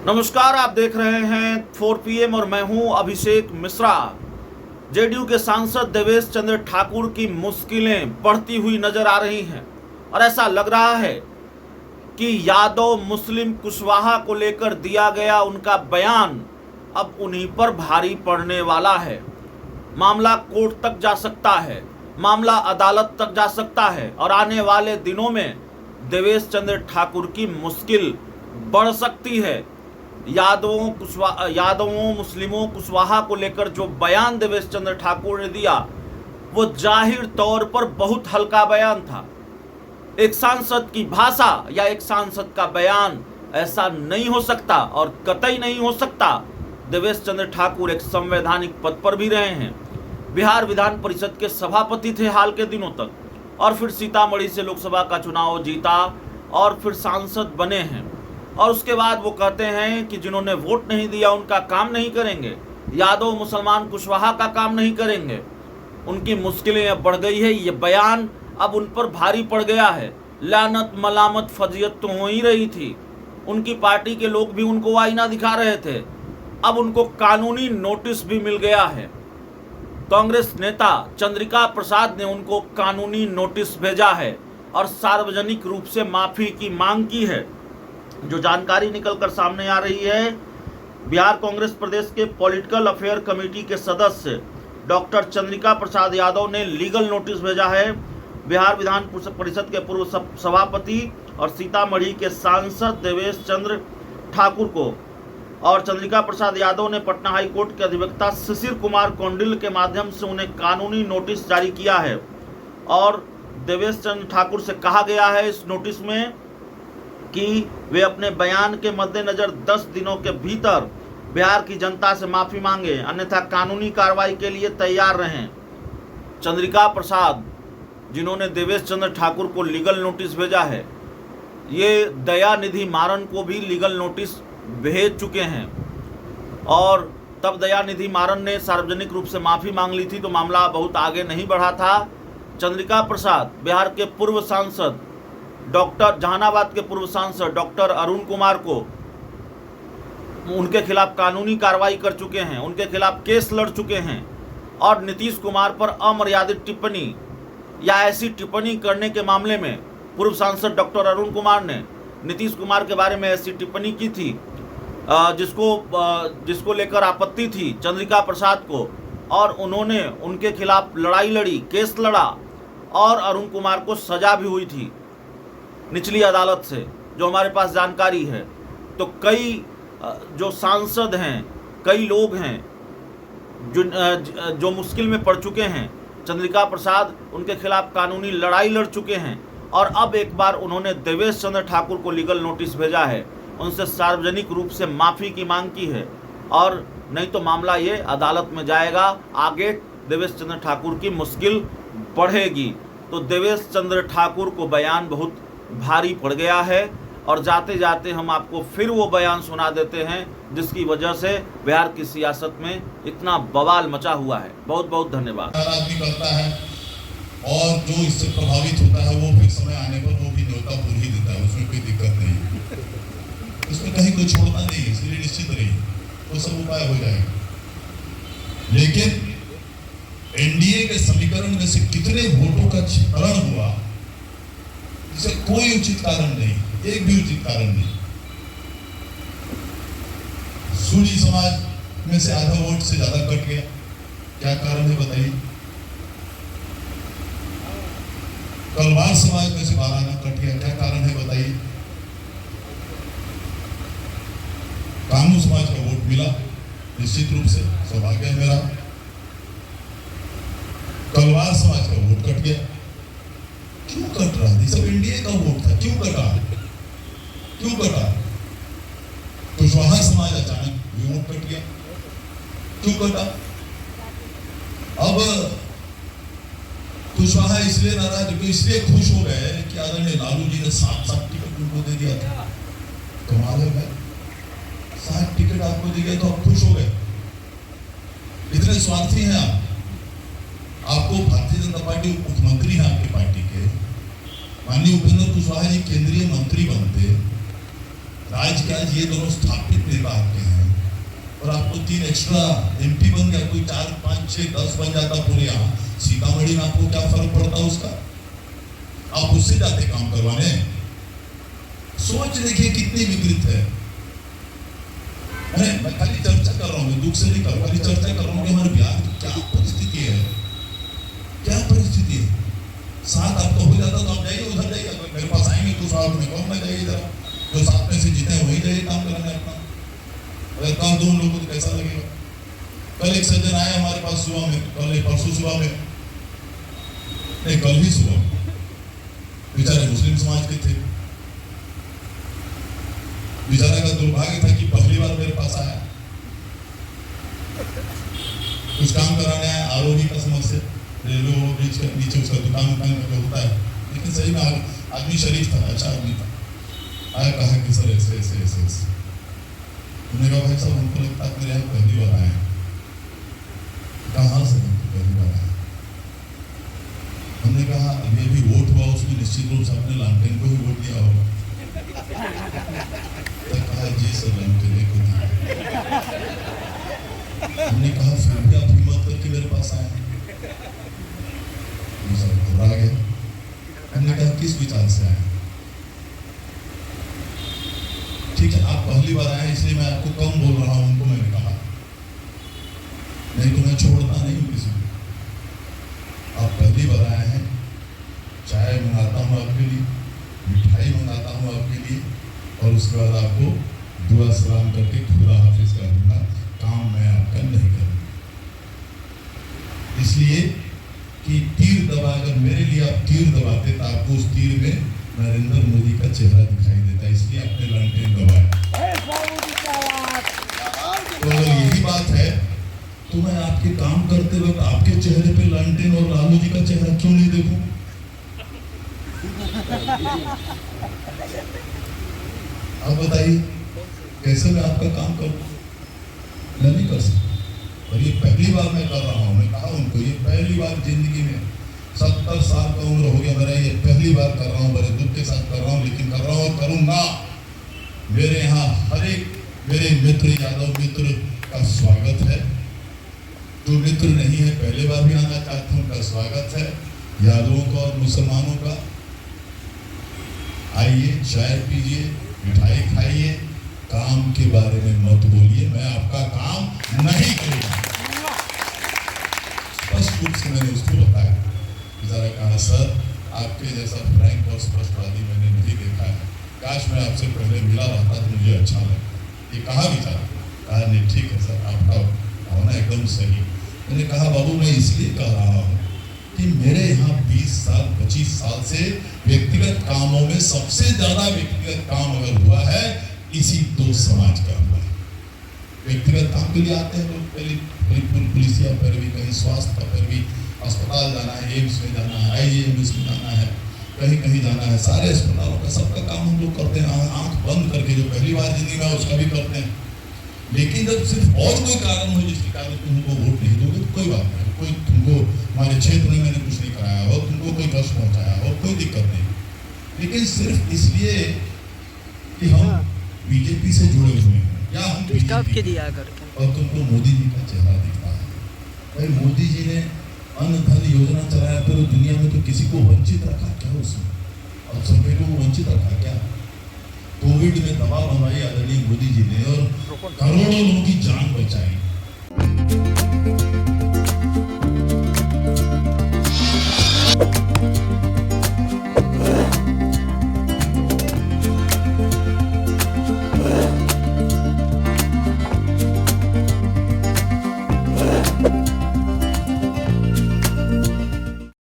नमस्कार, आप देख रहे हैं 4 PM और मैं हूं अभिषेक मिश्रा। जेडीयू के सांसद देवेश चंद्र ठाकुर की मुश्किलें बढ़ती हुई नजर आ रही हैं और ऐसा लग रहा है कि यादव मुस्लिम कुशवाहा को लेकर दिया गया उनका बयान अब उन्हीं पर भारी पड़ने वाला है। मामला कोर्ट तक जा सकता है, मामला अदालत तक जा सकता है और आने वाले दिनों में देवेश चंद्र ठाकुर की मुश्किल बढ़ सकती है। यादवों मुस्लिमों कुशवाहा को लेकर जो बयान देवेश चंद्र ठाकुर ने दिया वो जाहिर तौर पर बहुत हल्का बयान था। एक सांसद की भाषा या एक सांसद का बयान ऐसा नहीं हो सकता और कतई नहीं हो सकता। देवेश चंद्र ठाकुर एक संवैधानिक पद पर भी रहे हैं, बिहार विधान परिषद के सभापति थे हाल के दिनों तक, और फिर सीतामढ़ी से लोकसभा का चुनाव जीता और फिर सांसद बने हैं। और उसके बाद वो कहते हैं कि जिन्होंने वोट नहीं दिया उनका काम नहीं करेंगे, यादव मुसलमान कुशवाहा का काम नहीं करेंगे। उनकी मुश्किलें अब बढ़ गई है, ये बयान अब उन पर भारी पड़ गया है। लानत मलामत फजीयत तो हो ही रही थी, उनकी पार्टी के लोग भी उनको आईना दिखा रहे थे, अब उनको कानूनी नोटिस भी मिल गया है। कांग्रेस नेता चंद्रिका प्रसाद ने उनको कानूनी नोटिस भेजा है और सार्वजनिक रूप से माफी की मांग की है। जो जानकारी निकलकर सामने आ रही है, बिहार कांग्रेस प्रदेश के पॉलिटिकल अफेयर कमेटी के सदस्य डॉक्टर चंद्रिका प्रसाद यादव ने लीगल नोटिस भेजा है बिहार विधान परिषद के पूर्व सभापति और सीतामढ़ी के सांसद देवेश चंद्र ठाकुर को। और चंद्रिका प्रसाद यादव ने पटना हाई कोर्ट के अधिवक्ता शिशिर कुमार कौंडिल के माध्यम से उन्हें कानूनी नोटिस जारी किया है। और देवेश चंद्र ठाकुर से कहा गया है इस नोटिस में कि वे अपने बयान के मद्देनजर 10 दिनों के भीतर बिहार की जनता से माफी मांगे, अन्यथा कानूनी कार्रवाई के लिए तैयार रहें। चंद्रिका प्रसाद, जिन्होंने देवेश चंद्र ठाकुर को लीगल नोटिस भेजा है, ये दयानिधि मारन को भी लीगल नोटिस भेज चुके हैं। और तब दयानिधि मारन ने सार्वजनिक रूप से माफी मांग ली थी तो मामला बहुत आगे नहीं बढ़ा था। चंद्रिका प्रसाद बिहार के पूर्व सांसद जहानाबाद के पूर्व सांसद डॉक्टर अरुण कुमार को उनके खिलाफ कानूनी कार्रवाई कर चुके हैं, उनके खिलाफ केस लड़ चुके हैं। और नीतीश कुमार पर अमर्यादित टिप्पणी या ऐसी टिप्पणी करने के मामले में पूर्व सांसद डॉक्टर अरुण कुमार ने नीतीश कुमार के बारे में ऐसी टिप्पणी की थी जिसको लेकर आपत्ति थी चंद्रिका प्रसाद को, और उन्होंने उनके खिलाफ लड़ाई लड़ी, केस लड़ा और अरुण कुमार को सजा भी हुई थी निचली अदालत से, जो हमारे पास जानकारी है। तो कई जो सांसद हैं, कई लोग हैं जो मुश्किल में पड़ चुके हैं। चंद्रिका प्रसाद उनके खिलाफ कानूनी लड़ाई लड़ चुके हैं और अब एक बार उन्होंने देवेश चंद्र ठाकुर को लीगल नोटिस भेजा है, उनसे सार्वजनिक रूप से माफ़ी की मांग की है। और नहीं तो मामला ये अदालत में जाएगा, आगे देवेश चंद्र ठाकुर की मुश्किल बढ़ेगी। तो देवेश चंद्र ठाकुर को बयान बहुत भारी पड़ गया है और जाते जाते हम आपको फिर वो बयान सुना देते हैं जिसकी वजह से बिहार की सियासत में इतना बवाल मचा हुआ है। बहुत बहुत धन्यवाद। आदमी करता है और जो इससे प्रभावित होता है वो फिर समय आने पर वो भी न्योता पूर ही देता है, उसमें कोई दिक्कत नहीं, उसमें कहीं कोई छोड़ना नहीं है, इसलिए निश्चित रहिए वो सब उपाय हो जाएगा। लेकिन एनडीए के समीकरण में से कितने वोटों का क्षरण हुआ, इसे कोई उचित कारण नहीं, एक भी उचित कारण नहीं। सूजी समाज में से आधा वोट से ज्यादा कट गया, क्या कारण है बताइए। कलवार समाज में से 12 आना कट गया, क्या कारण है बताइए। कानू समाज का वोट मिला, निश्चित रूप से सौभाग्य है मेरा। कलवार समाज का वोट कट गया, क्यों कट रहा था? सब एनडीए का वोट था, क्यों कटा? क्यों कटा? कुशवाहा समाज अचानक वोट कट गया, क्यों कटा? अब कुशवाहा इसलिए नाराज, इसलिए खुश हो गए कि आदरणीय लालू जी ने 7 टिकट उनको दे दिया था। कमाल है भाई, 7 टिकट आपको दे दिया तो आप खुश हो गए। इतने स्वार्थी हैं आप। आपको भारतीय जनता पार्टी मुख्यमंत्री हैं आपकी पार्टी के, माननीय उपेंद्र कुशवाहा जी केंद्रीय मंत्री बनते, राज के आज ये दोनों स्थापित नेता आपके हैं और आपको 3 एक्स्ट्रा एमपी बन गया, कोई 4, 5, 6, 10 बन जाता पूरे यहाँ सीतामढ़ी में, आपको क्या फर्क पड़ता उसका? आप उससे जाते काम करवाने। सोच देखिए कितनी विकृत है। मैं खाली चर्चा कर रहा हूँ, दुख से नहीं कर रहा, खाली चर्चा कर रहा हूँ कि हमारे बिहार की क्या परिस्थिति है, क्या परिस्थिति है। साथ आपका हो जाता तो आप जाइए, उधर जाइए, अगर मेरे पास आएंगे तो साथ में कौन ना जाइए, जरा जो साथ में से जीते हैं वही जाइए काम कराने अपना। अगर काम दो लोगों को तो कैसा लगेगा? कल एक सज्जन आए हमारे पास सुबह में, कल परसों सुबह में, नहीं कल ही सुबह, बेचारे मुस्लिम समाज के थे। बेचारा का दुर्भाग्य था कि पहली बार मेरे पास आया, कुछ काम कराने आया आरोही का समस्या, रेलवे ब्रिज के नीचे उसका दुकान का होता है, लेकिन सही में आदमी शरीफ था, अच्छा आदमी था। आया, कहा कि सर ऐसे ऐसे ऐसे ऐसे। उन्होंने कहा भाई साहब हमको लगता है मेरे यहाँ पहली बार आए। कहाँ से पहली बार आए? हमने कहा अभी अभी वोट हुआ, उसमें निश्चित रूप से आपने लालटेन को ही वोट दिया होगा। तो कहा जी सर लालटेन को दिया। हमने कहा फिर भी आप हिम्मत करके मेरे पास आए। घबरा गया। हमने कहा किस विचार से आए? ठीक है, आप पहली बार आए इसलिए मैं आपको कम बोल रहा हूं, उनको मैंने कहा, नहीं तो मैं छोड़ता नहीं हूं किसी को। आप पहली बार आए हैं, चाय मंगाता हूं आपके लिए, मिठाई मंगाता हूं आपके लिए, और उसके बाद आपको दुआ सलाम करके खुदा हाफिज कर दूंगा। काम मैं आपका नहीं करूंगा, इसलिए कि तीर दबा, अगर मेरे लिए आप तीर दबाते तो आपको उस तीर में नरेंद्र मोदी का चेहरा दिखाई देता, इसलिए आपने लालटेन दबाया। तो अगर यही बात है तो मैं आपके काम करते वक्त आपके चेहरे पे लालटेन और लालू जी का चेहरा क्यों नहीं देखूं? आप बताइए कैसे मैं आपका काम करूं? मैं नहीं कर सकता। और ये पहली बार मैं कर रहा हूं, मैं कहा उनको ये पहली बार जिंदगी में, 70 साल का उम्र हो गया मेरा, ये पहली बार कर रहा हूँ, बड़े दुख के साथ कर रहा हूँ, लेकिन कर रहा हूँ और करूँगा। मेरे यहाँ हर एक मेरे मित्र, यादव मित्र का स्वागत है। जो मित्र नहीं है पहले बार भी आना चाहते हैं, उनका स्वागत है। यादवों का और मुसलमानों का, आइए चाय पीजिए, मिठाई खाइए, काम के बारे में मत बोलिए, मैं आपका काम नहीं करूँगा। स्पष्ट रूप से मैंने उसको बताया। बेचारा कहा सर आपके जैसा फ्रैंक और स्पष्टवादी मैंने नहीं देखा है, काश मैं आपसे पहले मिला रहता तो मुझे अच्छा लगा। ये कहा बेचारा, कहा नहीं ठीक है सर आपका होना एकदम सही। मैंने कहा बाबू मैं इसलिए कह रहा हूँ कि मेरे यहाँ 20 साल 25 साल से व्यक्तिगत कामों में सबसे ज्यादा व्यक्तिगत काम अगर हुआ है इसी 2 समाज का हुआ है। व्यक्तिगत काम के लिए आते हैं लोग, पहले पुलिस या फिर भी कहीं स्वास्थ्य का, फिर भी अस्पताल जाना है, एम्स में जाना है, IGMS में जाना है, कहीं कहीं जाना है, सारे अस्पतालों का सबका काम हम लोग करते हैं आंख बंद करके, जो पहली बार जिंदगी में उसका भी करते हैं। लेकिन जब सिर्फ और कोई कारण हो जिसके कारण तुमको वोट नहीं दोगे तो कोई बात नहीं, कोई तुमको हमारे क्षेत्र में मैंने कुछ नहीं कराया हो, तुमको कोई कष्ट पहुंचाया हो, कोई दिक्कत नहीं, लेकिन सिर्फ इसलिए कि हम बीजेपी से जुड़े हुए हैं या हम बीजेपी दिया करके, और तुमको मोदी जी का चेहरा दिखता है। भाई मोदी जी ने अन्न धन योजना चलाया, फिर दुनिया में तो किसी को वंचित रखा क्या उसमें? और सभी को वंचित रखा क्या? कोविड में दवा बनवाई आदरणीय मोदी जी ने और करोड़ों लोगों की जान बचाई।